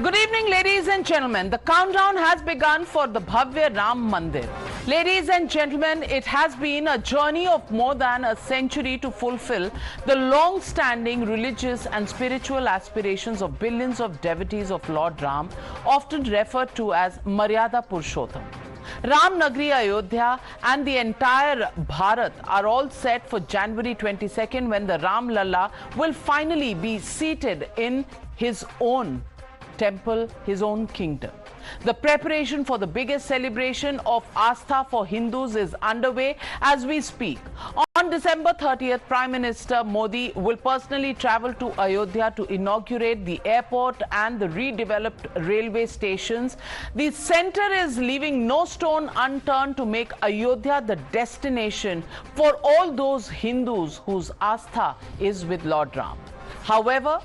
Good evening, ladies and gentlemen. The countdown has begun for the Bhavya Ram Mandir. Ladies and gentlemen, it has been a journey of more than a century to fulfill the long-standing religious and spiritual aspirations of billions of devotees of Lord Ram, often referred to as Maryada Purushottam. Ram Nagri Ayodhya and the entire Bharat are all set for January 22nd, when the Ram Lalla will finally be seated in his own temple, his own kingdom. The preparation for the biggest celebration of Astha for Hindus is underway as we speak. On December 30th, Prime Minister Modi will personally travel to Ayodhya to inaugurate the airport and the redeveloped railway stations. The centre is leaving no stone unturned to make Ayodhya the destination for all those Hindus whose Astha is with Lord Ram. However,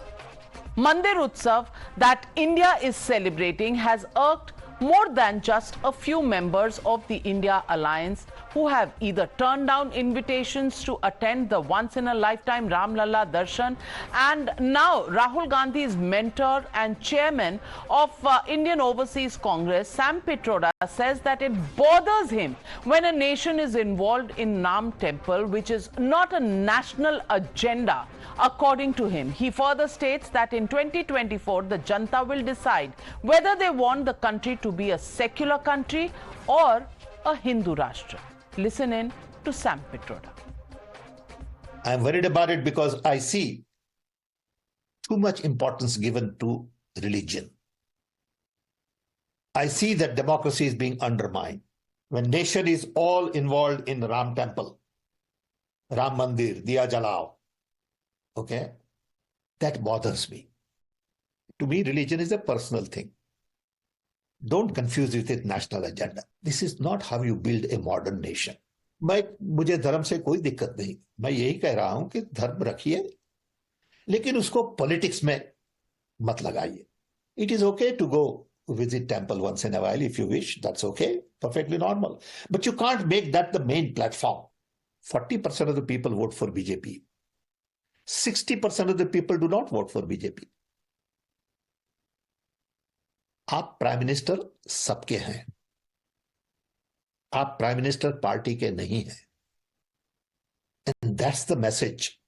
Mandir Utsav that India is celebrating has irked more than just a few members of the India Alliance who have either turned down invitations to attend the once-in-a-lifetime Ram Lalla Darshan, and now Rahul Gandhi's mentor and chairman of Indian Overseas Congress, Sam Pitroda, says that it bothers him when a nation is involved in Ram Temple, which is not a national agenda. According to him, he further states that in 2024, the Janta will decide whether they want the country to be a secular country or a Hindu Rashtra. Listen in to Sam Pitroda. I'm worried about it because I see too much importance given to religion. I see that democracy is being undermined. When nation is all involved in Ram Temple, Ram Mandir, Diya Jalao, okay, that bothers me. To me, religion is a personal thing. Don't confuse it with national agenda. This is not how you build a modern nation. मुझे धर्म से कोई दिक्कत नहीं. मैं यही कह रहा हूं कि धर्म रखिए, लेकिन उसको पॉलिटिक्स में मत लगाइए. It is okay to go visit temple once in a while if you wish. That's okay, perfectly normal. But you can't make that the main platform. 40% of the people vote for BJP. 60% of the people do not vote for BJP. आप prime minister सबके हैं, आप prime minister party के नहीं हैं. And that's the message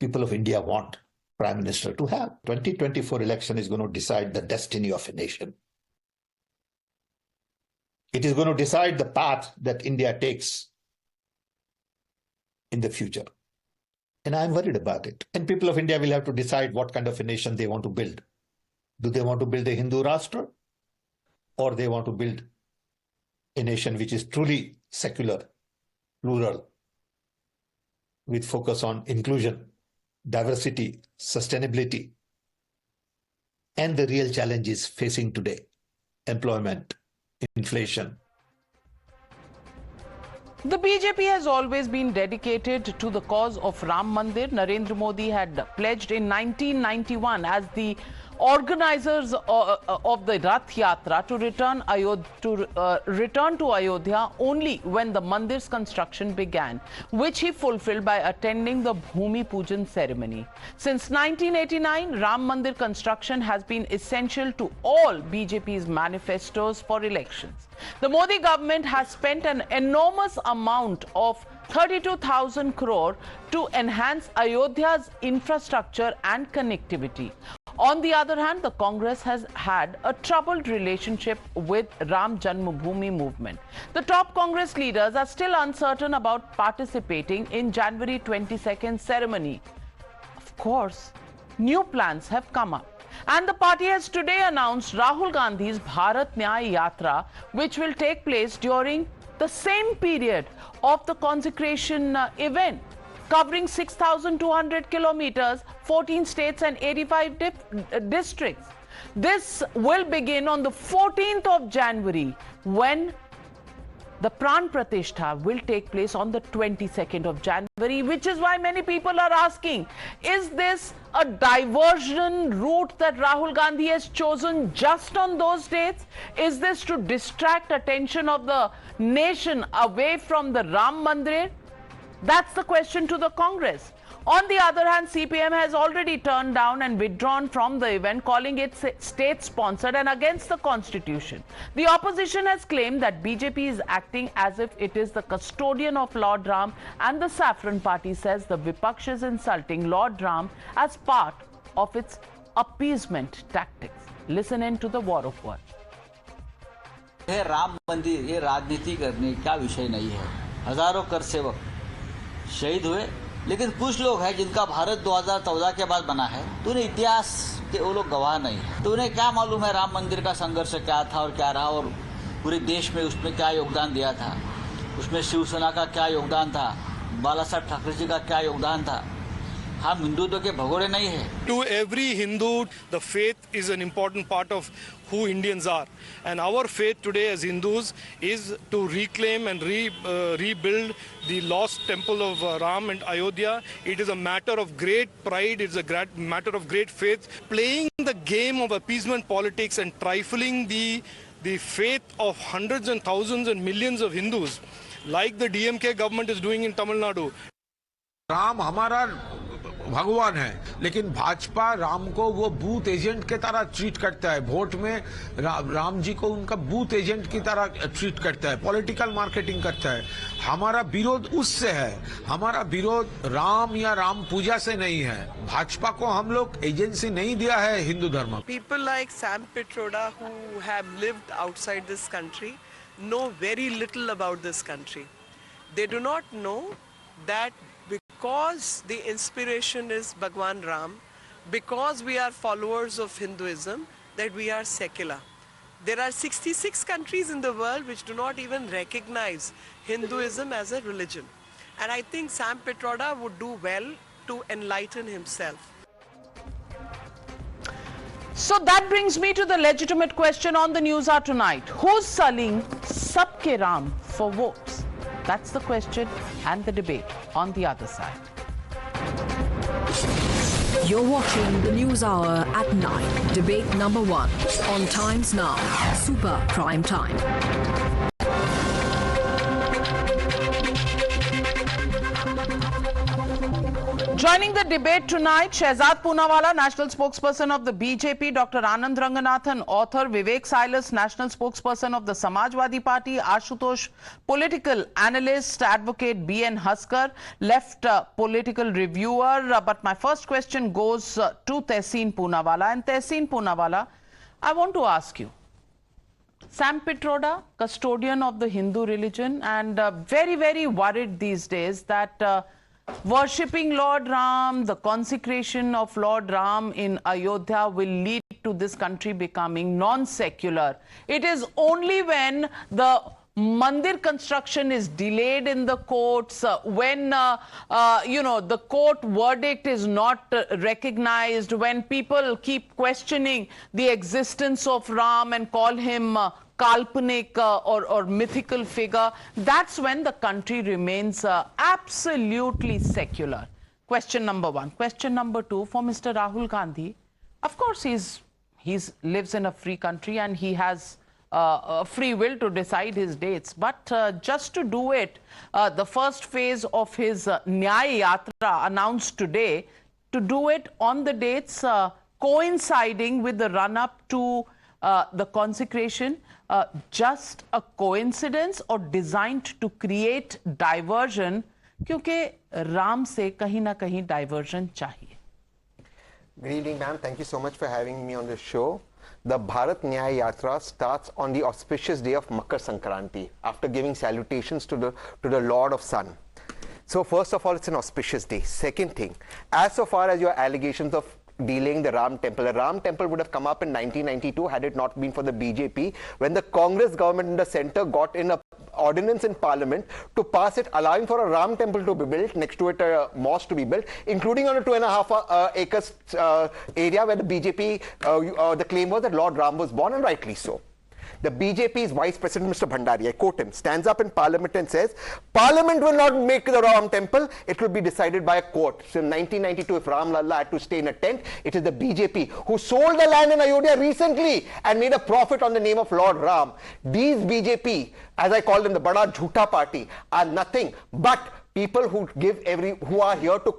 people of India want prime minister to have. 2024 election is going to decide the destiny of a nation. It is going to decide the path that India takes in the future. And I'm worried about it. And people of India will have to decide what kind of a nation they want to build. Do they want to build a Hindu Rashtra, or they want to build a nation which is truly secular, plural, with focus on inclusion, diversity, sustainability, and the real challenges facing today: employment, inflation. The BJP has always been dedicated to the cause of Ram Mandir. Narendra Modi had pledged in 1991 as the organizers of the Rath Yatra to return to Ayodhya only when the Mandir's construction began, which he fulfilled by attending the Bhumi Pujan ceremony. Since 1989, Ram Mandir construction has been essential to all BJP's manifestos for elections. The Modi government has spent an enormous amount of 32,000 crore to enhance Ayodhya's infrastructure and connectivity. On the other hand, the Congress has had a troubled relationship with Ram Janmabhoomi movement. The top Congress leaders are still uncertain about participating in January 22nd ceremony. Of course, new plans have come up, and the party has today announced Rahul Gandhi's Bharat Nyay Yatra, which will take place during the same period of the consecration event, covering 6,200 kilometers, 14 states and 85 districts. This will begin on the 14th of January, when the Pran Pratishtha will take place on the 22nd of January, which is why many people are asking, is this a diversion route that Rahul Gandhi has chosen just on those dates? Is this to distract attention of the nation away from the Ram Mandir? That's the question to the Congress. On the other hand, CPM has already turned down and withdrawn from the event, calling it state-sponsored and against the constitution. The opposition has claimed that BJP is acting as if it is the custodian of Lord Ram, and the Saffron Party says the Vipaksh is insulting Lord Ram as part of its appeasement tactics. Listen in to the war of words. ये राम मंदिर ये राजनीति करने का विषय नहीं है। हजारों कर सेवक शहीद हुए, लेकिन कुछ लोग हैं जिनका भारत 2014 के बाद बना है, तो उन्हें इतिहास के वो लोग गवाह नहीं है। तो उन्हें क्या मालूम है राम मंदिर का संघर्ष क्या था और क्या रहा, और पूरे देश में उसमें क्या योगदान दिया था, उसमें शिवसेना का क्या योगदान था, बाला साहब ठाकरे जी का क्या योगदान था। हम हिंदुत्व के भगोड़े नहीं है। To every Hindu, the faith is an important part of who Indians are, and our faith today as Hindus is to reclaim and rebuild the lost temple of Ram and Ayodhya. It is a matter of great pride. It's a matter of great faith. Playing the game of appeasement politics and trifling the faith of hundreds and thousands and millions of Hindus, like the DMK government is doing in Tamil Nadu. Ram हमारा भगवान है, लेकिन भाजपा राम को वो booth agent के तरह treat करता है। वोट में राम जी को उनका बूथ एजेंट की तरह ट्रीट करता है, पॉलिटिकल मार्केटिंग करता है। हमारा विरोध उससे है, हमारा विरोध राम या राम पूजा से नहीं है। भाजपा को हम लोग एजेंसी नहीं दिया है हिंदू धर्म। People like Sam Pitroda, who have lived outside this country, know very little about this country. They do not know that because the inspiration is Bhagwan Ram, because we are followers of Hinduism, that we are secular. There are 66 countries in the world which do not even recognize Hinduism as a religion. And I think Sam Pitroda would do well to enlighten himself. So that brings me to the legitimate question on the Newshour tonight. Who's sullying Sabke Ram for votes? That's the question and the debate on the other side. You're watching the News Hour at 9. Debate number 1 on Times Now. Super Prime Time. Joining the debate tonight, Shehzad Poonawalla, National Spokesperson of the BJP, Dr. Anand Ranganathan, author, Vivek Silas, National Spokesperson of the Samajwadi Party, Ashutosh, political analyst, advocate B.N. Haskar, left political reviewer. But my first question goes to Tehseen Poonawalla. And Tehseen Poonawalla, I want to ask you, Sam Pitroda, custodian of the Hindu religion, and very, very worried these days that worshipping Lord Ram, the consecration of Lord Ram in Ayodhya will lead to this country becoming non-secular. It is only when the Mandir construction is delayed in the courts, when, the court verdict is not recognized, when people keep questioning the existence of Ram and call him Kalpanik or mythical figure, that's when the country remains absolutely secular. Question number 1. Question number 2, for Mr. Rahul Gandhi, of course he lives in a free country and he has a free will to decide his dates. But just to do it, the first phase of his Nyaya Yatra announced today, to do it on the dates coinciding with the run-up to the consecration, just a coincidence or designed to create diversion? क्योंकि राम से कहीं ना कहीं diversion चाहिए. Good evening, ma'am. Thank you so much for having me on the show. The Bharat Nyaya Yatra starts on the auspicious day of Makar Sankranti, after giving salutations to the Lord of Sun. So first of all, it's an auspicious day. Second thing, as so far as your allegations of delaying the Ram temple would have come up in 1992 had it not been for the BJP, when the Congress government in the center got in a ordinance in parliament to pass it, allowing for a Ram temple to be built, next to it a mosque to be built, including on a 2.5 acres area where the BJP, the claim was that Lord Ram was born, and rightly so. The BJP's Vice President, Mr. Bhandari, I quote him, stands up in Parliament and says, Parliament will not make the Ram temple, it will be decided by a court. So in 1992, if Ram Lalla had to stay in a tent, it is the BJP who sold the land in Ayodhya recently and made a profit on the name of Lord Ram. These BJP, as I call them, the Bada Jhoota party, are nothing but people who are here to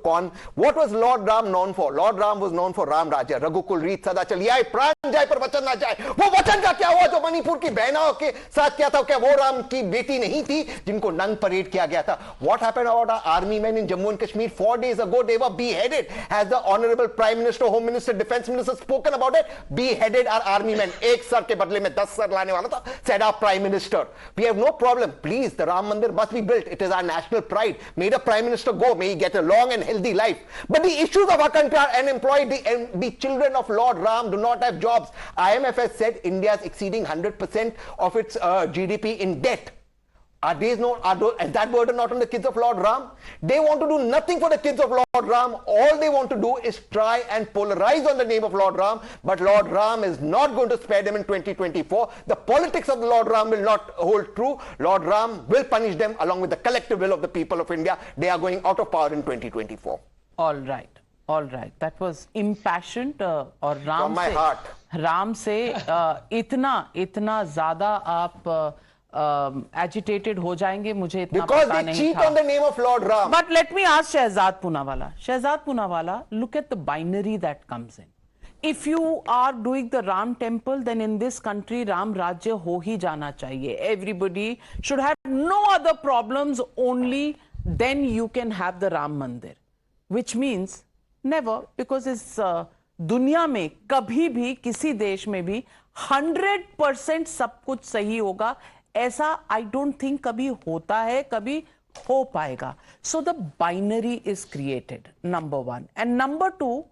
what was Lord Ram known for? Lord Ram was known for Ram Raja, Raghukul Reet Sada Chali Aaye, प्राण जाए पर वचन ना जाए। वो वचन का क्या हुआ जो मणिपुर की बहनों के साथ किया था? क्या वो राम की बेटी नहीं थी जिनको नंग परेड किया गया था? What happened about our army men in Jammu and Kashmir 4 days ago? They were beheaded. Has the honorable Prime Minister, Home Minister, Defense Minister spoken about it? Beheaded our army men. एक sir के बदले में 10 sir लाने वाला था, said our Prime Minister. We have no problem. Please, the Ram Mandir must be built. It is our national pride. May the Prime Minister go. May he get a long and healthy life. But the issues of our country are unemployed. The children of Lord Ram do not have jobs. IMF has said India is exceeding 100% of its GDP in debt. Is that burden not on the kids of Lord Ram? They want to do nothing for the kids of Lord Ram. All they want to do is try and polarize on the name of Lord Ram. But Lord Ram is not going to spare them in 2024. The politics of the Lord Ram will not hold true. Lord Ram will punish them along with the collective will of the people of India. They are going out of power in 2024. All right. All right. That was impassioned और Ram From my heart. Ram से इतना ज़्यादा आप agitated हो जाएंगे, मुझे इतना Because पता they नहीं cheat था. on the name of Lord Ram. But let me ask Shehzad Poonawala. Shehzad Poonawala, look at the binary that comes in. If you are doing the Ram temple, then in this country Ram Rajya ho hi jana chahiye. Everybody should have no other problems, only then you can have the Ram Mandir. Which means never, because इस दुनिया में कभी भी किसी देश में भी 100% सब कुछ सही होगा ऐसा आई डोंट थिंक कभी होता है, कभी हो पाएगा. So the binary is created, number 1. And number 2,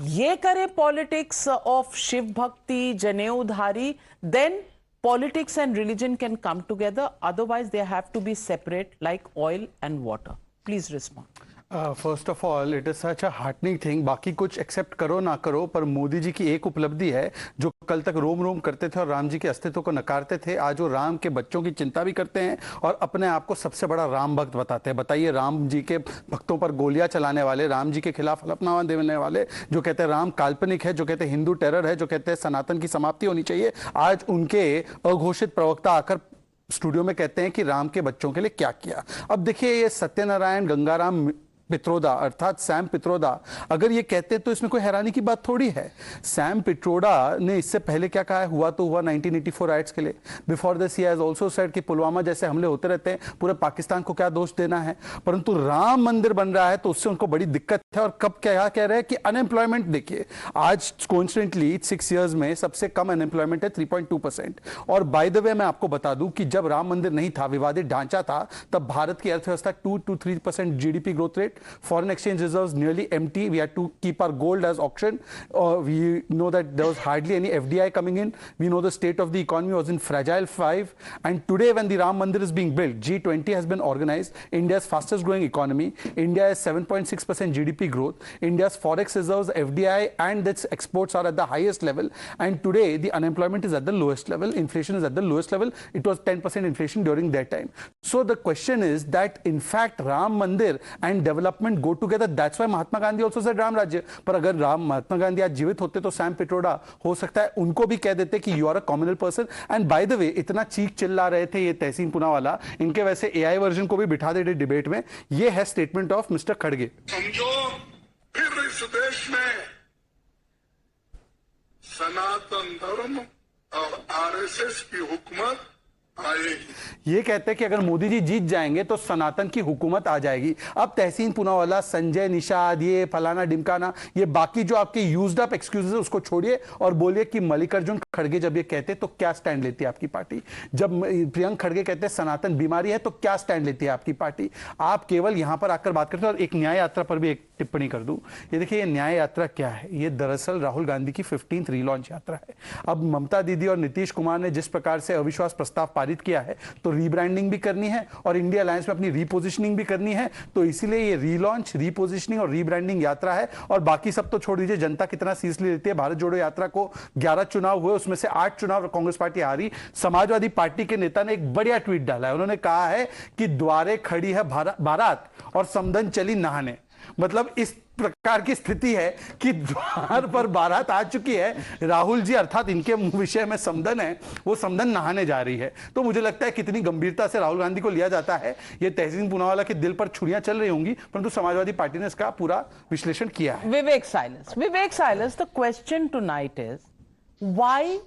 ये करे पॉलिटिक्स ऑफ शिव भक्ति, जनेऊधारी, then politics and religion can come together. Otherwise they have to be separate like oil and water. Please respond. First of all it is such a heartening thing. बाकी कुछ accept करो ना करो, पर मोदी जी की एक उपलब्धि है, जो कल तक रोम रोम करते थे और राम जी के अस्तित्व को नकारते थे, आज वो राम के बच्चों की चिंता भी करते हैं और अपने आप को सबसे बड़ा राम भक्त बताते हैं. बताइए, राम जी के भक्तों पर गोलियां चलाने वाले, राम जी के खिलाफ हलफनामा देने वाले, जो कहते हैं राम काल्पनिक है, जो कहते हैं हिंदू टेरर है, जो कहते हैं सनातन की समाप्ति होनी चाहिए, आज उनके अघोषित प्रवक्ता आकर स्टूडियो में कहते हैं कि राम के बच्चों के लिए क्या किया. अब देखिए, ये सत्यनारायण गंगाराम पित्रोदा अर्थात सैम पित्रोदा अगर ये कहते हैं तो इसमें कोई हैरानी की बात थोड़ी है. सैम पित्रोदा ने इससे पहले क्या कहा है? हुआ तो हुआ 1984 राइट्स के लिए. Before this he has also said कि पुलवामा जैसे हमले होते रहते हैं, पूरे पाकिस्तान को क्या दोष देना है. परंतु राम मंदिर बन रहा है तो उससे उनको बड़ी दिक्कत है. और कब क्या कह रहे हैं कि अनएम्प्लॉयमेंट देखिए, आज कोइंसिडेंटली 6 इयर्स में सबसे कम अनएम्प्लॉयमेंट है 3.2%. और बाय द वे मैं आपको बता दूं कि जब राम मंदिर नहीं था, विवादित ढांचा था, तब भारत की अर्थव्यवस्था 2 to 3% GDP growth rate, foreign exchange reserves nearly empty. We had to keep our gold as auction. We know that there was hardly any FDI coming in. We know the state of the economy was in fragile 5. And today when the Ram Mandir is being built, G20 has been organized. India's fastest growing economy. India has 7.6% GDP growth. India's forex reserves, FDI and its exports are at the highest level. And today the unemployment is at the lowest level. Inflation is at the lowest level. It was 10% inflation during that time. So the question is that in fact Ram Mandir and development go together. That's why Mahatma Gandhi also said Ram राज्य. पर अगर महात्मा गांधी आज जीवित होते तो Sam Pitroda हो सकता है उनको भी कह देते कि you are a communal person. And by the way, इतना चीख चिल्ला रहे थे ये तहसीन पूनावाला, इनके वैसे एआई वर्जन को भी बिठा दे रहे डिबेट में. ये है स्टेटमेंट ऑफ मिस्टर खड़गे. समझो फिर इस देश में सनातन धर्म और आरएसएस की हुकूमत आएगी. ये कहते हैं कि अगर मोदी जी जीत जाएंगे तो सनातन की हुकूमत आ जाएगी. अब तहसीन पूनावाला, संजय निषाद, ये फलाना डिमकाना, ये बाकी जो आपके यूज्ड अप एक्सक्यूजेस है उसको छोड़िए और बोलिए कि मल्लिकार्जुन खड़गे जब ये कहते तो क्या स्टैंड लेती है आपकी पार्टी. जब प्रियंक खड़गे कहते हैं सनातन बीमारी है तो क्या स्टैंड लेती है आपकी पार्टी. आप केवल यहां पर आकर बात करते हैं. और एक न्याय यात्रा पर भी एक टिप्पणी कर दूं. ये देखिए, ये न्याय यात्रा क्या है? ये दरअसल राहुल गांधी की 15th रीलॉन्च यात्रा है. अब ममता दीदी और नीतीश कुमार ने जिस प्रकार से अविश्वास प्रस्ताव पारित किया है, तो रीब्रांडिंग भी करनी है और इंडिया अलायंस में अपनी रीपोजिशनिंग भी करनी है. तो इसीलिए ये रीलॉन्च, रीपोजिशनिंग और रीब्रांडिंग यात्रा है. और बाकी सब तो छोड़ दीजिए, जनता कितना सीरियसली लेती है. भारत जोड़ो यात्रा को 11 चुनाव हुए, उसमें से 8 चुनाव कांग्रेस पार्टी हारी. समाजवादी पार्टी के नेता ने एक बढ़िया ट्वीट डाला है. उन्होंने कहा है कि द्वारे खड़ी है बारात और समदन चली नहाने. मतलब इस प्रकार की स्थिति है कि द्वार पर बारात आ चुकी है, राहुल जी अर्थात इनके विषय में समदन है, वो समदन नहाने जा रही है। तो मुझे लगता है कितनी गंभीरता से राहुल गांधी को लिया जाता है, ये तहसीन पूनावाला के दिल पर छुरियां चल रही होंगी, परंतु समाजवादी पार्टी ने इसका पूरा विश्लेषण किया है। Vivek silence, the question tonight is why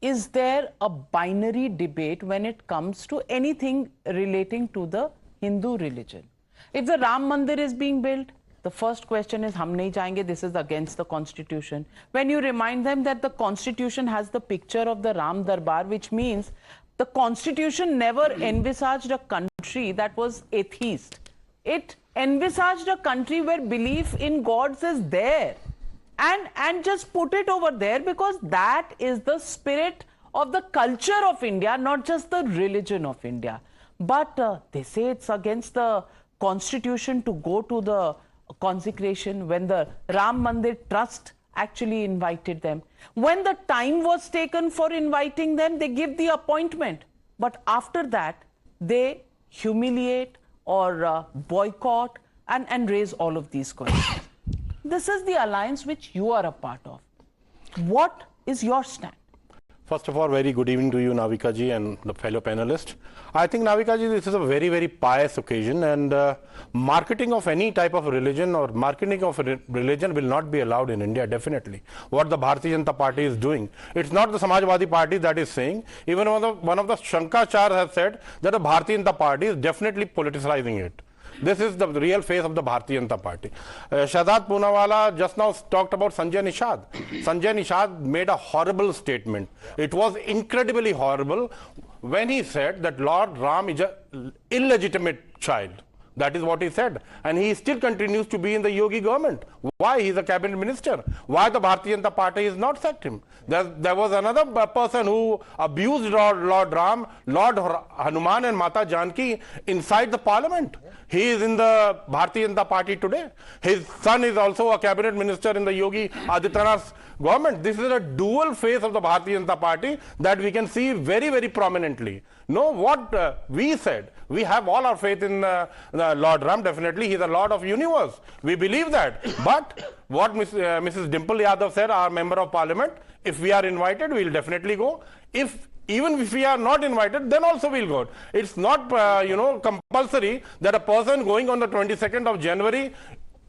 is there a binary debate when it comes to anything relating to the Hindu religion? If the Ram Mandir is being built, the first question is hum nahi jayenge, this is against the constitution. When you remind them that the constitution has the picture of the Ram Darbar, which means the constitution never envisaged a country that was atheist. It envisaged a country where belief in gods is there. And just put it over there because that is the spirit of the culture of India, not just the religion of India. But they say it's against the constitution to go to the consecration when the Ram Mandir Trust actually invited them. When the time was taken for inviting them, they give the appointment. But after that, they humiliate or boycott and raise all of these questions. This is the alliance which you are a part of. What is your stand? First of all, very good evening to you, Navika ji, and the fellow panelists. I think, Navika ji, this is a very, very pious occasion, and marketing of any type of religion or marketing of religion will not be allowed in India, definitely. What the Bharatiya Janata Party is doing, it's not the Samajwadi Party that is saying. Even one of the Shankachar has said that the Bharatiya Janata Party is definitely politicizing it. This is the real face of the Bharatiya Janata Party. Shehzad Poonawala just now talked about Sanjay Nishad. Sanjay Nishad made a horrible statement. It was incredibly horrible when he said that Lord Ram is an illegitimate child. That is what he said. And he still continues to be in the Yogi government. Why? He is a cabinet minister. Why the Bharatiya Janata Party has not sacked him? There was another person who abused Lord Ram, Lord Hanuman and Mata Janki inside the parliament. He is in the Bharatiya Janata Party today. His son is also a cabinet minister in the Yogi Adityanath's government. This is a dual face of the Bharatiya Janata Party that we can see very, very prominently. No, what we said, we have all our faith in Lord Ram, definitely. He is the Lord of universe. We believe that. But what Mrs. Dimple Yadav said, our member of parliament, if we are invited, we will definitely go. Even if we are not invited, then also we'll go. It's not, compulsory that a person going on the 22nd of January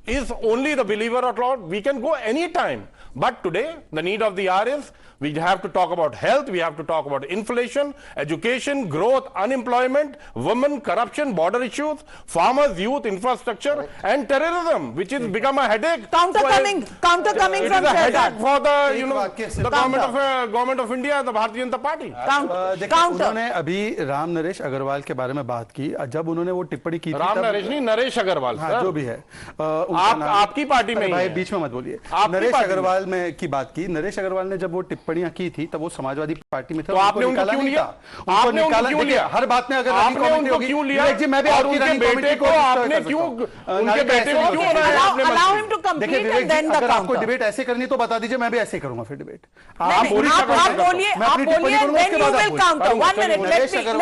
is only the believer of Lord. We can go anytime. But today, the need of the hour is we have to talk about health, we have to talk about inflation, education, growth, unemployment, women, corruption, border issues, farmers, youth, infrastructure, and terrorism, which has become a headache. Counter coming from Shehzad. It is a headache for the government of India, the Bharatiya Janata Party. उन्होंने अभी राम नरेश अग्रवाल के बारे में बात की, जब उन्होंने वो टिप्पणी की थी, राम नरेश नहीं, नरेश अग्रवाल, हाँ, जो भी है, आपकी पार्टी में भाई बीच में मत बोलिए। नरेश अग्रवाल में की बात की, नरेश अग्रवाल ने जब वो टिप्पणियां की थी तब वो समाजवादी पार्टी में थे, तो आपने उनको क्यों लिया? आपने उनको क्यों लिया? हर बात में अगर आपने उनको क्यों लिया? मैं भी आपकी रनिंग कमेटी को आपने क्यों उनके बेटे को क्यों allow him to complete and then the अगर आपको counter. डिबेट ऐसे करनी तो बता दीजिए, मैं भी ऐसे करूंगा फिर डिबेट। आप बोलिए then you will counter. 1 minute,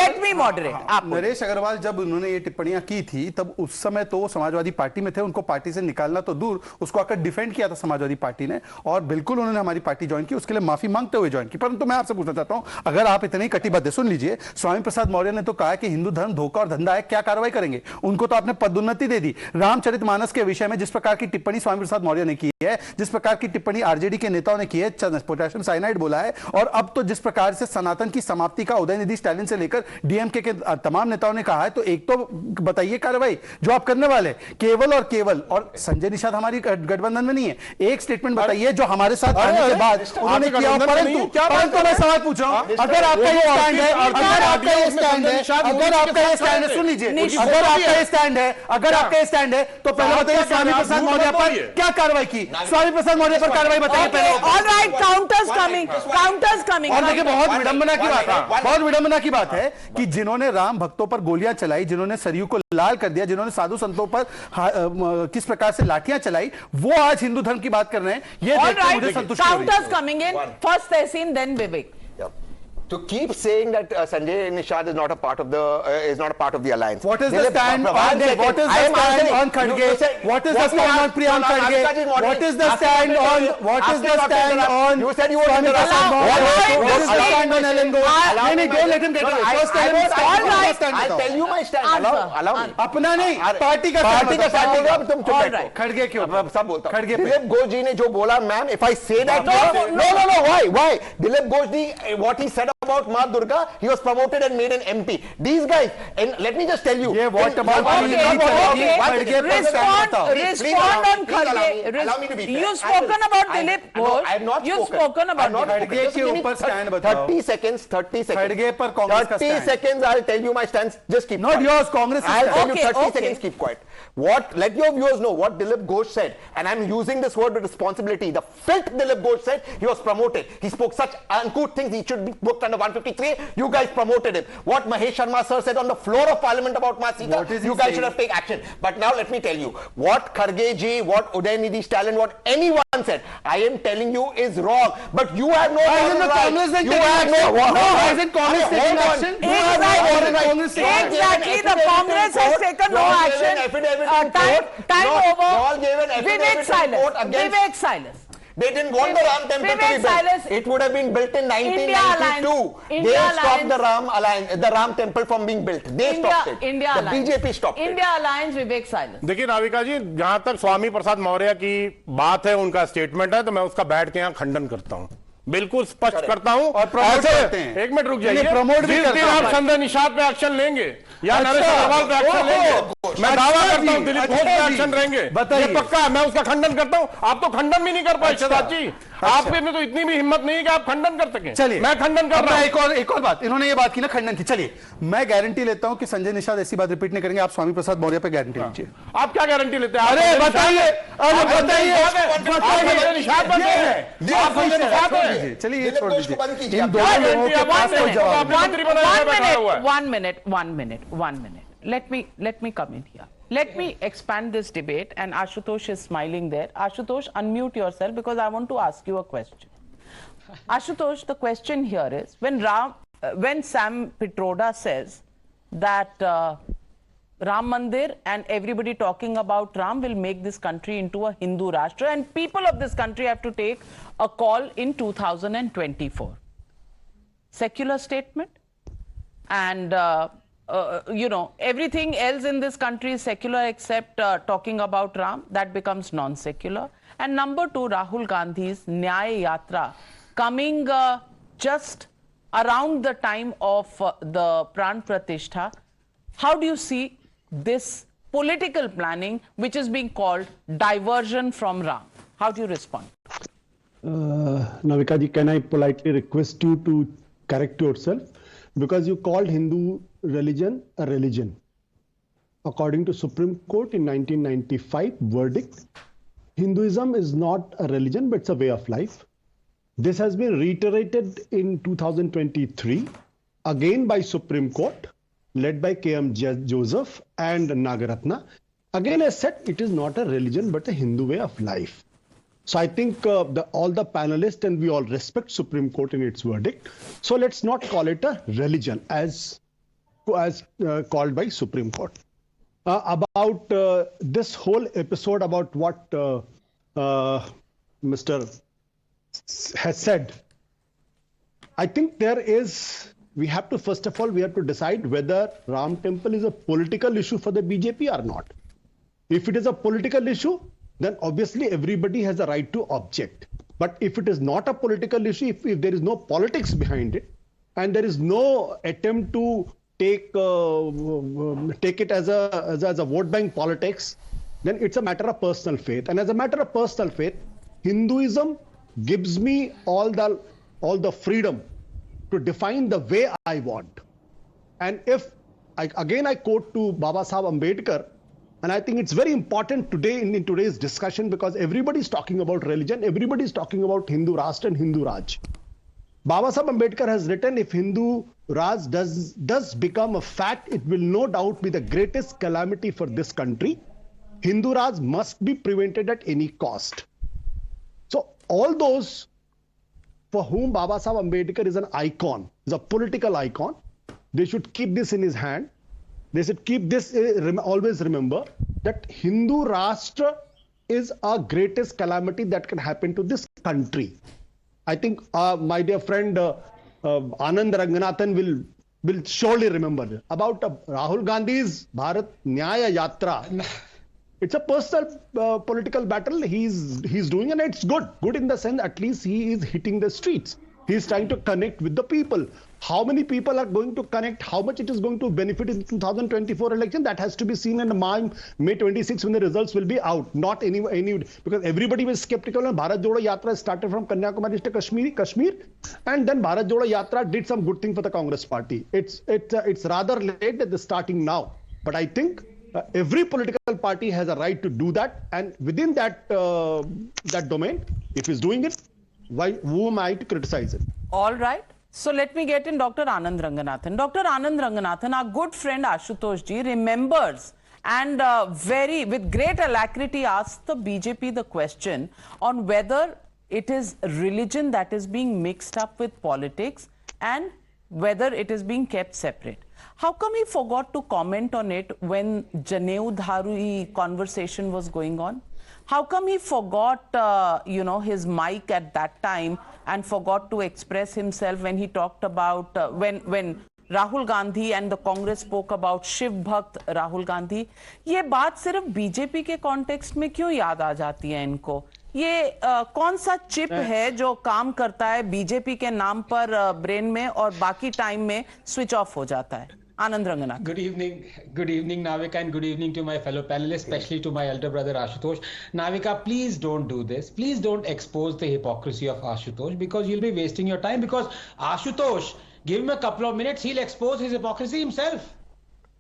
let me moderate. Naresh Agarwal जब उन्होंने ये टिप्पणियां की थी तब उस समय तो समाजवादी पार्टी में थे, उनको पार्टी से निकालना तो दूर, उसको आकर डिफेंड किया था समाजवादी पार्टी ने, और बिल्कुल उन्होंने हमारी पार्टी ज्वाइन की, उसके लिए माफी मांगते हुए ज्वाइन की। परंतु मैं आपसे पूछना चाहता हूं, अगर आप इतने कटिबद्ध है, सुन लीजिए, स्वामी प्रसाद मौर्य ने तो कहा कि हिंदू धर्म धोखा और धंधा है, क्या कार्रवाई करेंगे? उनको तो आपने पदोन्नति दे दी। रामचरितमानस के विषय में जिस प्रकार की टिप्पणी स्वामी प्रसाद मौर्य ने की है, जिस प्रकार की टिप्पणी आरजेडी के नेताओं ने की है, पोटेशियम साइनाइड बोला है, और अब तो जिस प्रकार से सनातन की समाप्ति का उदयनिधि स्टालिन से लेकर डीएमके के तमाम नेताओं ने कहा है, तो एक तो बताइए कार्रवाई जो आप करने वाले, केवल और केवल, और संजय निषाद हमारी गठबंधन में नहीं है, एक स्टेटमेंट बताइए जो हमारे साथ आने के बाद उन्होंने किया। परंतु मैं सवाल पूछ रहा हूं, अगर आपका ये स्टैंड है, अगर आपका ये स्टैंड है, अगर आपका ये स्टैंड है, सुन लीजिए, अगर आपका ये स्टैंड है, अगर आपका ये स्टैंड है, तो पहले बताइए स्वामी प्रसाद मौर्य पर क्या कार्रवाई की? स्वामी प्रसाद मौर्य पर कार्रवाई बताइए पहले। Alright, counters coming. और देखिए, बहुत विडंबना की बात है, बहुत विडंबना की बात है कि जिन्होंने राम भक्तों पर गोलियां चलाई, जिन्होंने सरयू को लाल कर दिया, जिन्होंने साधु संतों पर किस प्रकार से लाठियां चलाई, वो आज हिंदू धर्म की बात कर रहे हैं। ये देखकर मुझे संतुष्टि हो रही है। Counters coming in. First Tehsin, then Vivek. To keep saying that Sanjay Nishad is not a part of the alliance. What is the stand on Kharge? What is the stand on Kharge? What is the stand on Priyank Kharge? What is the stand on? You said you were interrupt. What is the stand on Ellen Ghosh? Don't let him get it. First I'll tell you my stand. Allow me. अपना नहीं, party का stand बोल रहा हूँ, तुम चुप बैठो. खड़गे क्यों? सब बोलता हूँ. दिलीप घोष जी ने जो बोला, ma'am, if I say that, no, why? Dilip Ghosh ji, what he said about Ma Durga, he was promoted and made an MP. These guys, and let me just tell you. Yeah, what about Respond on Kharge. Allow me to be fair. You've spoken about Dilip Ghosh. I have not spoken. You've spoken about Kharge के ऊपर stand बताओ. 30 seconds. खड़गे पर कांग्रेस का 30 seconds, I'll tell you my stance. Just keep quiet. Not yours, Congress. I'll tell you 30 seconds, keep quiet. Let your viewers know what Dilip Ghosh said, and I'm using this word with responsibility. The filth Dilip Ghosh said, he was promoted. He spoke such uncouth things, he should be booked under 153. You guys promoted him. What Mahesh Sharma sir said on the floor of parliament about Ma Sita, you guys should have taken action. But now let me tell you, what Kharge ji, what Udayanidhi Stalin, what anyone said, I am telling you is wrong. But you have no right. You have Hasn't Congress taken action? Exactly, the Congress has taken no action. Time over. Vivek Silence. They didn't want the Ram temple to be built. It would have been built in 1992. They stopped the Ram temple from being built. They stopped it. The BJP stopped it. India Alliance, Vivek Silence. देखिए नाविका जी, जहां तक स्वामी प्रसाद मौर्य की बात है, उनका statement है, तो मैं उसका बैठ के यहाँ खंडन करता हूं, बिल्कुल स्पष्ट करता हूं. और प्रमोट करते हैं. एक मिनट रुक जाइए. प्रमोट भी करते हैं. आप संजय निषाद पे एक्शन लेंगे या नरेश अग्रवाल पे एक्शन लेंगे, मैं दावा करता हूं दिलीप घोष पे एक्शन रहेंगे. ये पक्का है. मैं उसका खंडन करता हूं. आप तो खंडन भी नहीं कर पाए शहजाद जी. आपके में तो इतनी भी हिम्मत नहीं है कि आप खंडन कर सकें. चलिए, मैं खंडन कर रहा हूं. एक और बात, इन्होंने ये बात की ना खंडन की. चलिए, मैं गारंटी लेता हूं कि संजय निषाद ऐसी बात रिपीट नहीं करेंगे. आप स्वामी प्रसाद मौर्य पे गारंटी लीजिए. आप क्या गारंटी लेते हैं? अरे बताइए. चलिए, ये छोड़ दीजिए. इन दोनों लोगों के पास कोई जवाब नहीं. One minute. Let me come in here. Let me expand this debate, and Ashutosh is smiling there. Ashutosh, unmute yourself because I want to ask you a question. Ashutosh, the question here is, when Sam Pitroda says that Ram Mandir and everybody talking about Ram will make this country into a Hindu Rashtra, and people of this country have to take a call in 2024. Secular statement, and everything else in this country is secular except talking about Ram. That becomes non-secular. And number two, Rahul Gandhi's Nyaya Yatra coming just around the time of the Pran Pratishtha. How do you see this political planning, which is being called diversion from Ram? How do you respond? Navika ji, can I politely request you to correct yourself? Because you called Hindu religion a religion. According to Supreme Court in 1995 verdict, Hinduism is not a religion, but it's a way of life. This has been reiterated in 2023, again by Supreme Court, led by K.M. Joseph and Nagaratna. Again, I said it is not a religion, but a Hindu way of life. So I think all the panelists and we all respect Supreme Court in its verdict. So let's not call it a religion as called by Supreme Court. About this whole episode, about what Mr. has said, I think we have to, first of all, we have to decide whether Ram Temple is a political issue for the BJP or not. If it is a political issue, then obviously everybody has a right to object. But if it is not a political issue, if there is no politics behind it, and there is no attempt to take it as a vote bank politics, then it's a matter of personal faith. And as a matter of personal faith, Hinduism gives me all the freedom to define the way I want. And if I quote to Baba Sahib Ambedkar, and I think it's very important today in today's discussion, because everybody is talking about religion, everybody is talking about Hindu Rashtra and Hindu Raj. Baba Sahib Ambedkar has written, if Hindu Raj does become a fact, it will no doubt be the greatest calamity for this country. Hindu Raj must be prevented at any cost. So all those for whom Baba Sahib Ambedkar is an icon, is a political icon. They should keep this in his hand. They should keep this, always remember that Hindu Rashtra is our greatest calamity that can happen to this country. I think my dear friend Anand Ranganathan will surely remember about Rahul Gandhi's Bharat Nyaya Yatra. It's a personal political battle he's doing, and it's good in the sense at least he is hitting the streets. He's trying to connect with the people. How many people are going to connect? How much it is going to benefit in 2024 election? That has to be seen in May 26 when the results will be out. Not any because everybody was skeptical. And Bharat Jodo Yatra started from Kanyakumari to Kashmir, and then Bharat Jodo Yatra did some good thing for the Congress party. It's rather late at the starting now, but I think every political party has a right to do that, and within that domain, if he's doing it, who am I to criticize it? All right. So let me get in Dr. Anand Ranganathan. Dr. Anand Ranganathan, our good friend Ashutosh ji remembers and with great alacrity asks the BJP the question on whether it is religion that is being mixed up with politics and whether it is being kept separate. How come he forgot to comment on it when Janeu Dharui conversation was going on? How come he forgot, his mic at that time and forgot to express himself when he talked about, when Rahul Gandhi and the Congress spoke about Shiv Bhakt Rahul Gandhi? ये बात सिर्फ BJP के context में क्यों याद आ जाती है इनको? ये कौन सा चिप है जो काम करता है बीजेपी के नाम पर ब्रेन में और बाकी टाइम में स्विच ऑफ हो जाता है? Anand Ranganathan. Good evening, Navika, and good evening to my fellow panelists, especially to my elder brother Ashutosh. Navika, please don't do this. Please don't expose the hypocrisy of Ashutosh, because you'll be wasting your time. Because Ashutosh, give him a couple of minutes, he'll expose his hypocrisy himself.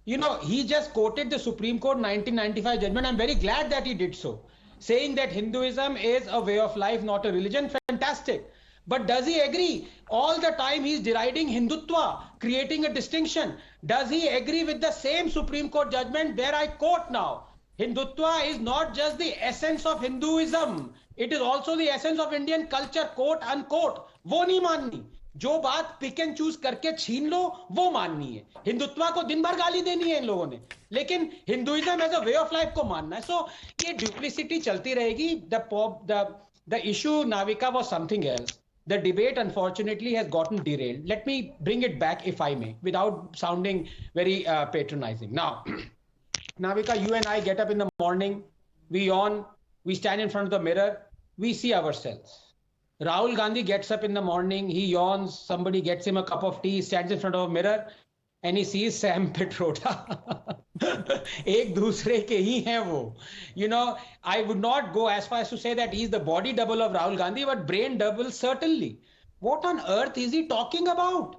You know, he just quoted the Supreme Court 1995 judgment. I'm very glad that he did so, saying that Hinduism is a way of life, not a religion. Fantastic. But does he agree? All the time he's deriding Hindutva, creating a distinction. Does he agree with the same Supreme Court judgment where I quote now? Hindutva is not just the essence of Hinduism. It is also the essence of Indian culture, quote unquote. वो नहीं माननी. जो बात pick and choose करके छीन लो वो माननी है. हिंदुत्व को दिन भर गाली देनी है इन लोगों ने, लेकिन Hinduism as a way of life को मानना है. सो ये डुप्लिसिटी चलती रहेगी. The issue, Navika, was something else. The debate, unfortunately, has gotten derailed. Let me bring it back, if I may, without sounding very patronizing. Now, Navika, you and I get up in the morning, we yawn, we stand in front of the mirror, we see ourselves. Rahul Gandhi gets up in the morning, he yawns, somebody gets him a cup of tea, stands in front of a mirror, and he sees Sam Pitroda. एक दूसरे के ही हैं वो. You know, I would not go as far as to say that he's the body double of Rahul Gandhi, but brain double certainly. What on earth is he talking about?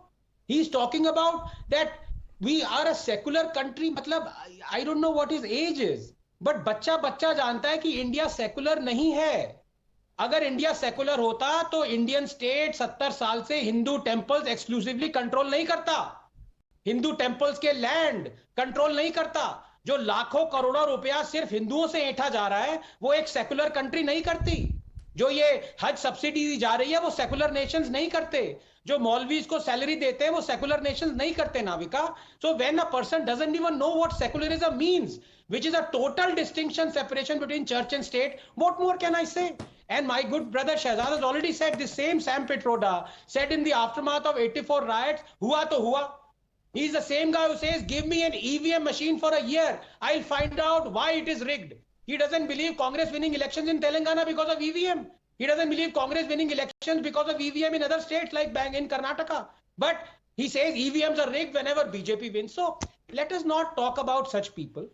He's talking about that we are a secular country. मतलब I don't know what his age is, but बच्चा जानता है कि India secular नहीं है. अगर India secular होता तो इंडियन स्टेट 70 साल से हिंदू टेम्पल्स एक्सक्लूसिवली कंट्रोल नहीं करता. हिंदू टेम्पल्स के लैंड कंट्रोल नहीं करता. जो लाखों करोड़ों रुपया सिर्फ हिंदुओं से ऐंठा जा रहा है वो एक सेकुलर कंट्री नहीं करती. जो ये हज सब्सिडी दी जा रही है वो सेकुलर नेशंस नहीं करते. जो मौलवीज को सैलरी देते हैं वो सेकुलर नेशंस नहीं करते. Navika, so when a person doesn't even know what secularism means, which is a total distinction, separation between church and state, what more can I say? And my good brother Shehzad has already said, the same Sam Pitroda said in the aftermath of 84 riots, hua to hua. He's the same guy who says, give me an EVM machine for a year, I'll find out why it is rigged. He doesn't believe Congress winning elections in Telangana because of EVM. He doesn't believe Congress winning elections because of EVM in other states like in Karnataka. But he says EVMs are rigged whenever BJP wins. So let us not talk about such people.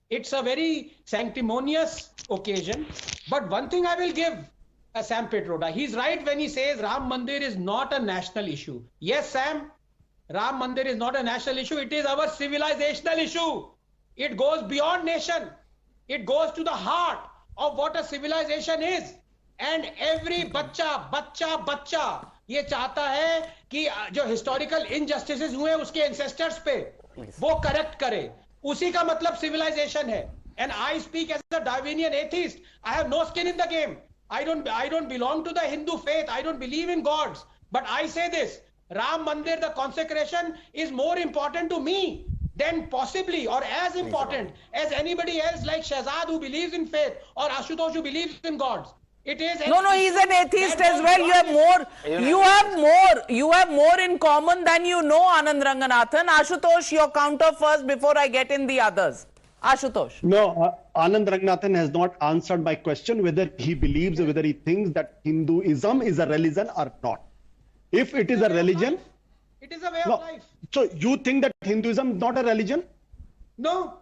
It's a very sanctimonious occasion. But one thing I will give Sam Pitroda, he's right when he says Ram Mandir is not a national issue. Yes, Sam, Ram Mandir is not a national issue. It is our civilizational issue. It goes beyond nation. It goes to the heart of what a civilization is. And every बच्चा ये चाहता है कि जो historical injustices हुए उसके ancestors पे वो correct करे. उसी का मतलब civilization है. And I speak as a Darwinian atheist. I have no skin in the game. I don't belong to the Hindu faith. I don't believe in gods. But I say this, Ram Mandir, the consecration is more important to me than possibly or as important as anybody else like Shehzad who believes in faith or Ashutosh who believes in gods. It is no, he's an atheist as well. You have more in common than you know, Anand Ranganathan. Ashutosh, your counter first before I get in the others. Ashutosh. No, Anand Ranganathan has not answered my question whether he believes or whether he thinks that Hinduism is a religion or not. If it is a religion, it is a way of life. So you think that Hinduism is not a religion? No.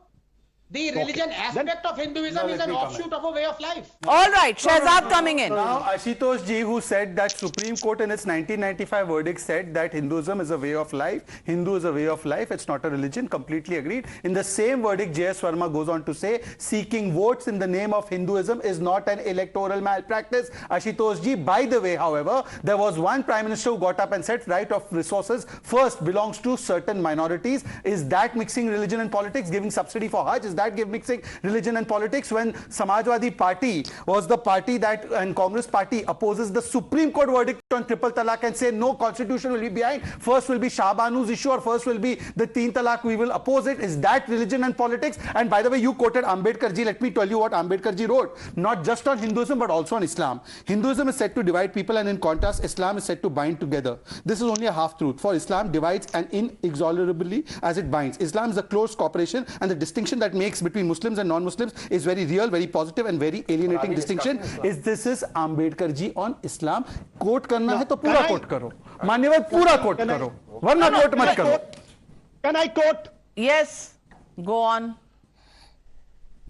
The religion aspect of Hinduism is an offshoot of a way of life. All right, Shehzad coming in. Now, Ashutosh ji, who said that Supreme Court in its 1995 verdict said that Hinduism is a way of life, Hindu is a way of life, it's not a religion, completely agreed. In the same verdict, J.S. Verma goes on to say, seeking votes in the name of Hinduism is not an electoral malpractice. Ashutosh ji, by the way, however, there was one Prime Minister who got up and said, right of resources first belongs to certain minorities. Is that mixing religion and politics, giving subsidy for Hajj? Is that mixing religion and politics? When Samajwadi Party was the party that and Congress Party opposes the Supreme Court verdict on triple talaq and say no, constitution will be behind, first will be Shah Banu's issue or first will be the teen talaq, we will oppose it. Is that religion and politics? And by the way, you quoted Ambedkar ji. Let me tell you what Ambedkar ji wrote, not just on Hinduism but also on Islam. Hinduism is said to divide people and in contrast Islam is said to bind together. This is only a half truth, for Islam divides and inexorably as it binds. Islam is a close cooperation, and the distinction that makes between Muslims and non-Muslims is very real, very positive and very alienating distinction. This is Ambedkar ji on Islam. Quote करना है तो पूरा quote करो. मान्यवर पूरा quote करो. वरना quote मत करो. Can I quote? Yes. Go on.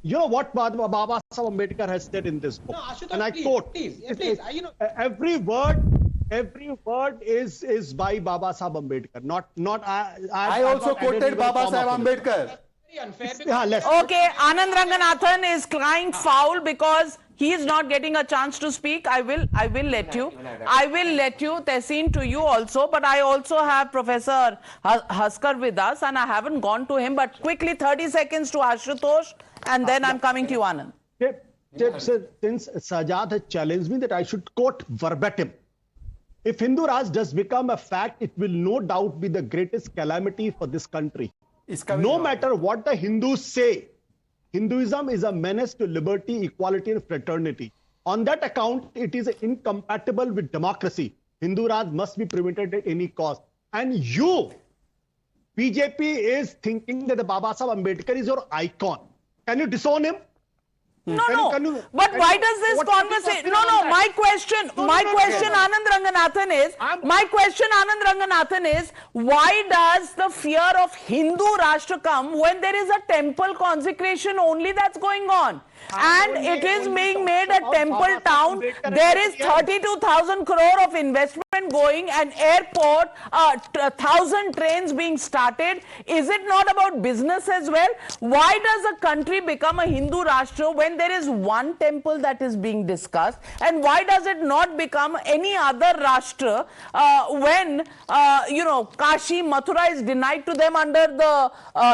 You know what Baba Sahib Ambedkar has said in this book? No, Ashutosh, and I quote. Please. You know, every word is by Baba Sahib Ambedkar. Not I also quoted Baba Sahib Ambedkar. Okay, Anand Ranganathan is crying foul because he is not getting a chance to speak. I will let you. I will let you, Tehseen, to you also. But I also have Professor Haskar with us, and I haven't gone to him. But quickly, 30 seconds to Ashutosh, and then I'm coming to you, Anand. Since Shehzad has challenged me that I should quote verbatim, if Hindu Raj does become a fact, it will no doubt be the greatest calamity for this country. No matter what the Hindus say, Hinduism is a menace to liberty, equality and fraternity. On that account, it is incompatible with democracy. Hindu Raj must be prevented at any cost. And you, BJP is thinking that the Baba Sahib Ambedkar is your icon. Can you disown him? No. But why does this conversation? No. My question, Anand Ranganathan is, why does the fear of Hindu Rashtra come when there is a temple consecration only that's going on? And it is being made a temple town. There is 32,000 crore of investment going, an airport, 1,000 trains being started. Is it not about business as well? Why does a country become a Hindu Rashtra when there is one temple that is being discussed? And why does it not become any other Rashtra when, Kashi, Mathura is denied to them under the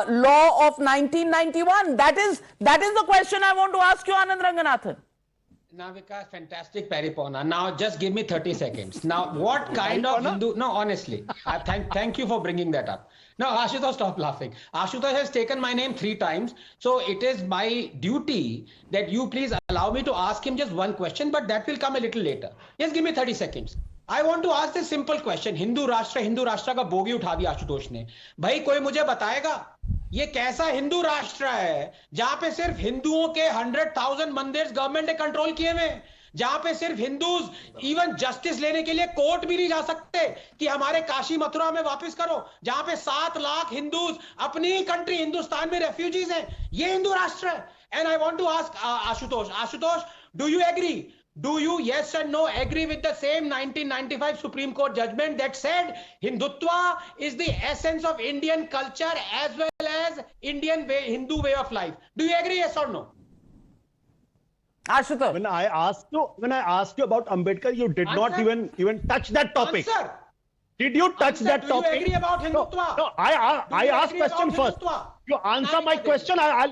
law of 1991? That is the question I want to ask you, Anand Ranganathan. Navika, fantastic paripona. Now, just give me 30 seconds. Now, what kind of Hindu... No, honestly, thank you for bringing that up. Now, Ashutosh, stop laughing. Ashutosh has taken my name 3 times. So, it is my duty that you please allow me to ask him just one question, but that will come a little later. Just give me 30 seconds. I want to ask this simple question. Hindu Rashtra का bogie उठा दिया आशुतोष ने. भाई कोई मुझे बताएगा ये कैसा हिंदू राष्ट्र है जहां पे सिर्फ हिंदुओं के 100,000 मंदिर गवर्नमेंट ने कंट्रोल किए हुए, जहां पे सिर्फ हिंदूज इवन जस्टिस लेने के लिए कोर्ट भी नहीं जा सकते कि हमारे काशी मथुरा में वापस करो, जहां पे 7 लाख हिंदूज अपनी कंट्री हिंदुस्तान में रेफ्यूजीज हैं. ये हिंदू राष्ट्र है. And I want to ask Ashutosh, do you agree? Do you, yes or no, agree with the same 1995 Supreme Court judgment that said Hindutva is the essence of Indian culture as well as Hindu way of life? Do you agree, yes or no? Ashutosh. When I asked you about Ambedkar, you did not even touch that topic. Answer. Did you touch that topic? Do you agree about Hindutva? No, I asked question first. You answer my question. I'll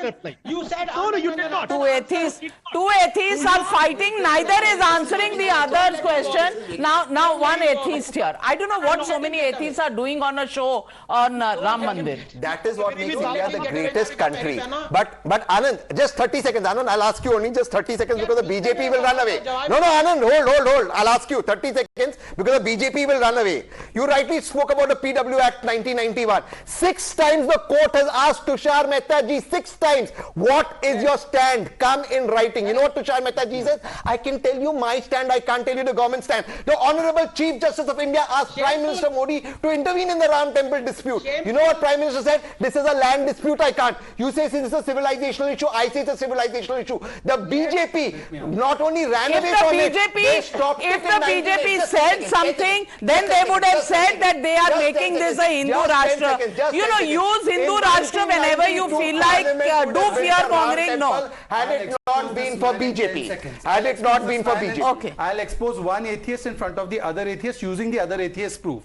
reply. You said no, you did not. Two atheists are fighting. Neither is answering the other's question. Now one atheist here. I don't know what so many atheists are doing on a show on Ram Mandir. That is what makes India the greatest country. But Anand, just 30 seconds. Anand, I'll ask you only just 30 seconds because the BJP will run away. No, Anand, hold. I'll ask you 30 seconds because the BJP will run away. You rightly spoke about the PW Act 1991. 6 times the court has asked Tushar Mehta ji, 6 times. What is your stand? Come in writing. You know what Tushar Mehta ji says? I can tell you my stand. I can't tell you the government stand. The Honorable Chief Justice of India asked Prime Minister Modi to intervene in the Ram Temple dispute. You know what Prime Minister said? This is a land dispute. I can't. You say this is a civilizational issue. I say it's a civilizational issue. The BJP not only ran away from it, they stopped it. If the BJP said something, then they would have said that they are making this a Hindu Rashtra. You know, use Hindu Rashtra whenever you feel like, do fear mongering. No. Had it not been for BJP. Had it not been for BJP. Okay. I'll expose one atheist in front of the other atheist using the other atheist proof.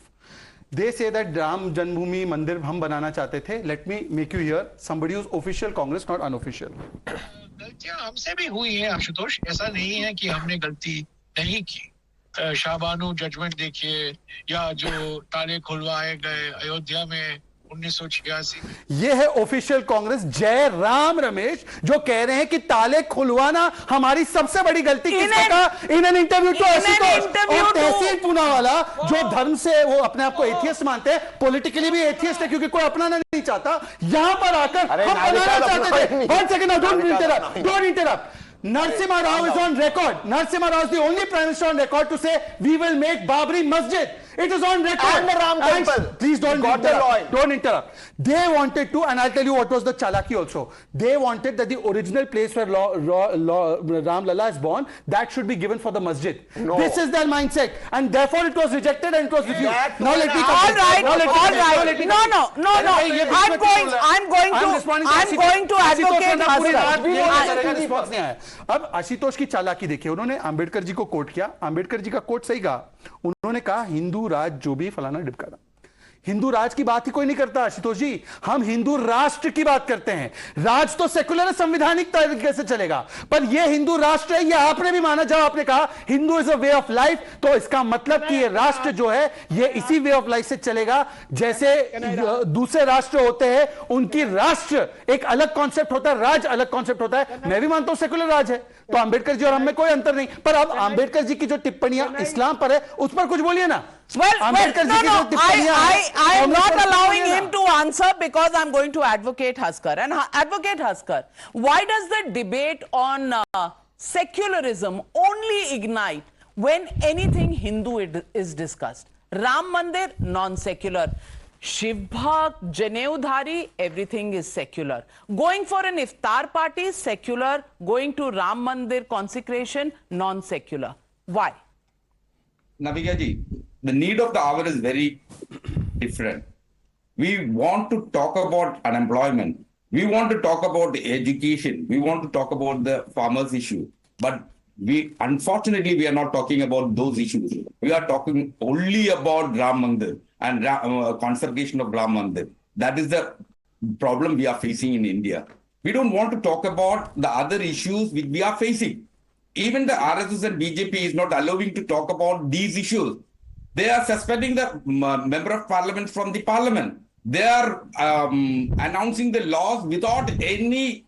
They say that Ram Janmabhoomi Mandir hum banana chahte the. Let me make you hear somebody who's official Congress, not unofficial. गलतियां हमसे भी हुई हैं आशुतोष, ऐसा नहीं है कि हमने गलती नहीं की. शाहबानो जजमेंट देखिए या जो ताले खुलवाए गए अयोध्या में 1986 में. ये है ऑफिशियल कांग्रेस. जय राम रमेश जो कह रहे हैं कि ताले खुलवाना हमारी सबसे बड़ी गलती. किसने कहा? इन एन इंटरव्यू टू और तहसील पूनावाला जो धर्म से वो अपने आप को एथियस्ट मानते हैं, पॉलिटिकली भी एथियस्ट है क्योंकि कोई अपनाना नहीं चाहता, यहां पर आकर हम बनाना चाहते थे. 1 second, don't interrupt. Narasimha Rao is on record. Narasimha Rao is the only Prime Minister on record to say we will make Babri Masjid. It is on record. And the Ram Temple. Please don't interrupt. Don't interrupt. They wanted to, and I'll tell you what was the chalaki also. They wanted that the original place where Ram Lalla is born, that should be given for the masjid. No. This is their mindset, and therefore it was rejected and it was refused. Now let me all right. No. I'm going to advocate Bharat. अब आशुतोष की चालाकी देखिए. उन्होंने अंबेडकर जी को coat किया. अंबेडकर जी का coat सही कहा. उन्होंने कहा हिंदू राज जो भी फलाना डिपकाना. हिंदू राज की बात ही कोई नहीं करता आशुतोष जी. हम हिंदू राष्ट्र की बात करते हैं. राज तो सेकुलर संवैधानिक तरीके से चलेगा, पर यह हिंदू राष्ट्र है. यह आपने भी माना. जब आपने कहा Hindu is a way of life, तो इसका मतलब कि यह राष्ट्र जो है यह इसी वे ऑफ लाइफ से चलेगा. जैसे दूसरे राष्ट्र होते हैं, उनकी राष्ट्र एक अलग कॉन्सेप्ट होता है, राज अलग कॉन्सेप्ट होता है. मैं भी मानता हूं सेकुलर राज है, तो अंबेडकर जी और हम में कोई अंतर नहीं. पर अब अंबेडकर जी की जो टिप्पणियां इस्लाम पर है, उस पर कुछ बोलिए ना. No. I am not allowing him to answer because I'm going to advocate Haskar. And advocate Haskar, why does the debate on secularism only ignite when anything Hindu is discussed? Ram Mandir, non-secular. Shiv Bhakt, Janeudhari, everything is secular. Going for an iftar party, secular. Going to Ram Mandir consecration, non-secular. Why? Navika ji, the need of the hour is very different. We want to talk about unemployment. We want to talk about the education. We want to talk about the farmers' issue. But unfortunately, we are not talking about those issues. We are talking only about Ram Mandir and conservation of Ram Mandir. That is the problem we are facing in India. We don't want to talk about the other issues which we are facing. Even the RSS and BJP is not allowing to talk about these issues. They are suspending the member of parliament from the parliament. They are announcing the laws without any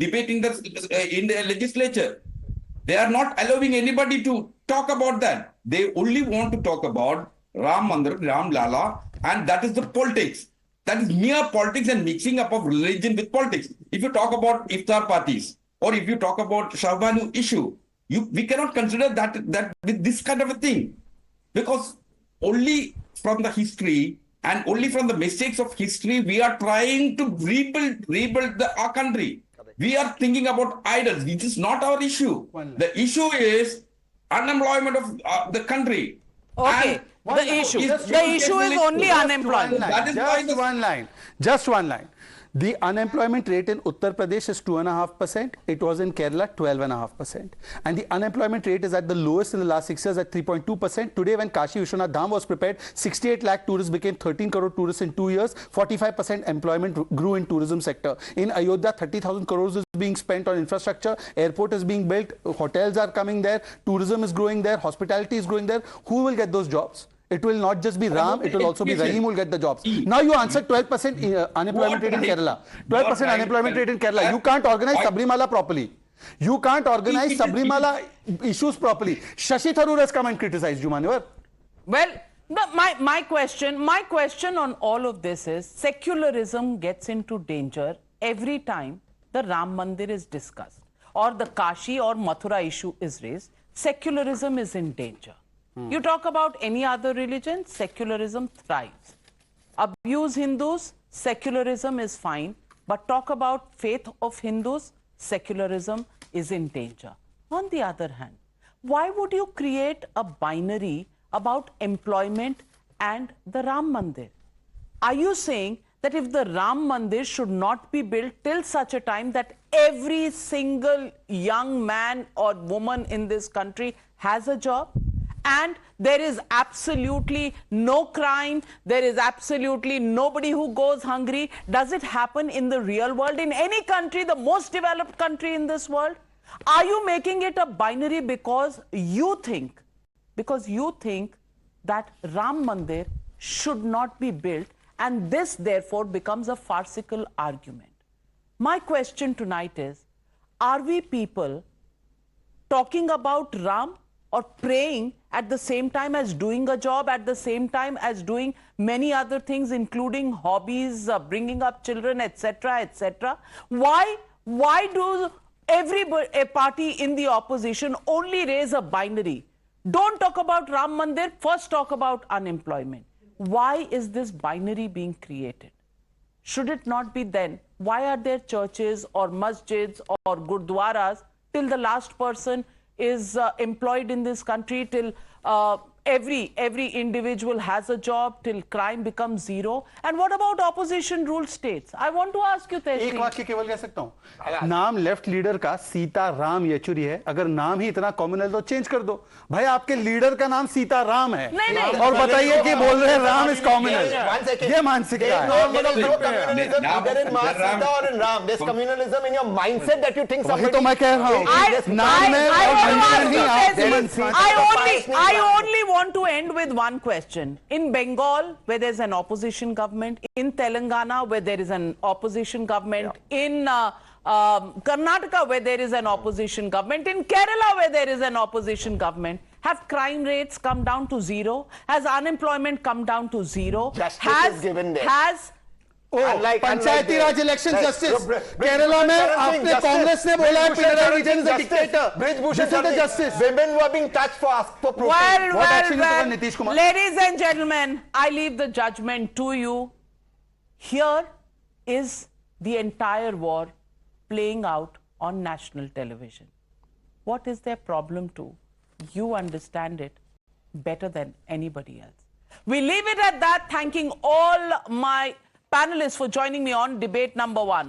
debate in the legislature. They are not allowing anybody to talk about that. They only want to talk about Ram Mandir, Ram Lalla, and that is the politics. That is mere politics and mixing up of religion with politics. If you talk about iftar parties or if you talk about Shahbanu issue, we cannot consider that with this kind of a thing, because only from the history and only from the mistakes of history we are trying to rebuild our country. We are thinking about idols. This is not our issue. The issue is unemployment of the country. Okay. The issue is only unemployment. Just one line. The unemployment rate in Uttar Pradesh is 2.5%. It was in Kerala 12.5%. And the unemployment rate is at the lowest in the last 6 years at 3.2%. Today, when Kashi Vishwanath Dham was prepared, 68 lakh tourists became 13 crore tourists in 2 years. 45% employment grew in tourism sector. In Ayodhya, 30,000 crores is being spent on infrastructure. Airport is being built. Hotels are coming there. Tourism is growing there. Hospitality is growing there. Who will get those jobs? It will not just be Ram, it will also be Rahim who will get the jobs. Now you answered 12% unemployment rate in Kerala. 12% unemployment rate in Kerala. You can't organize Sabrimala properly. You can't organize Sabrimala issues properly. Shashi Tharoor has come and criticized you, Manwar. Well, my question on all of this is, secularism gets into danger every time the Ram Mandir is discussed or the Kashi or Mathura issue is raised. Secularism is in danger. You talk about any other religion, secularism thrives. Abuse Hindus, secularism is fine. But talk about faith of Hindus, secularism is in danger. On the other hand, why would you create a binary about employment and the Ram Mandir? Are you saying that if the Ram Mandir should not be built till such a time that every single young man or woman in this country has a job? And there is absolutely no crime, there is absolutely nobody who goes hungry. Does it happen in the real world, in any country, the most developed country in this world? Are you making it a binary because you think that Ram Mandir should not be built, and this therefore becomes a farcical argument? My question tonight is, are we people talking about Ram or praying at the same time as doing a job, at the same time as doing many other things, including hobbies, bringing up children, etc., etc.? Why do a party in the opposition only raise a binary? Don't talk about Ram Mandir, first talk about unemployment. Why is this binary being created? Should it not be then? Why are there churches or masjids or gurdwaras till the last person is employed in this country, till every individual has a job, till crime becomes zero? And what about opposition ruled states? I want to ask you, एक वाक्य केवल कह सकता हूँ, नाम left leader का सीता राम येचुरी है. अगर नाम ही इतना कॉमन है तो चेंज कर दो. भाई आपके लीडर का नाम सीता राम है और बताइए कि बोल रहे हैं राम इज कॉमनल. ये मानसिकता है. वही तो मैं कह रहा हूँ, नाम में I only want to end with one question. In Bengal, where there's an opposition government, in Telangana, where there is an opposition government, in Karnataka, where there is an opposition government, in Kerala, where there is an opposition government, have crime rates come down to zero? Has unemployment come down to zero? Justice is given there. Panchayati Raj election justice Kerala में आपने कांग्रेस ने बोला है Pinarayi Vijayan is a dictator. This is the justice. Women were being touched for protest. Well, ladies and gentlemen, I leave the judgment to you. Here is the entire war playing out on national television. What is their problem to? You understand it better than anybody else. We leave it at that, thanking all my panelists for joining me on debate number 1.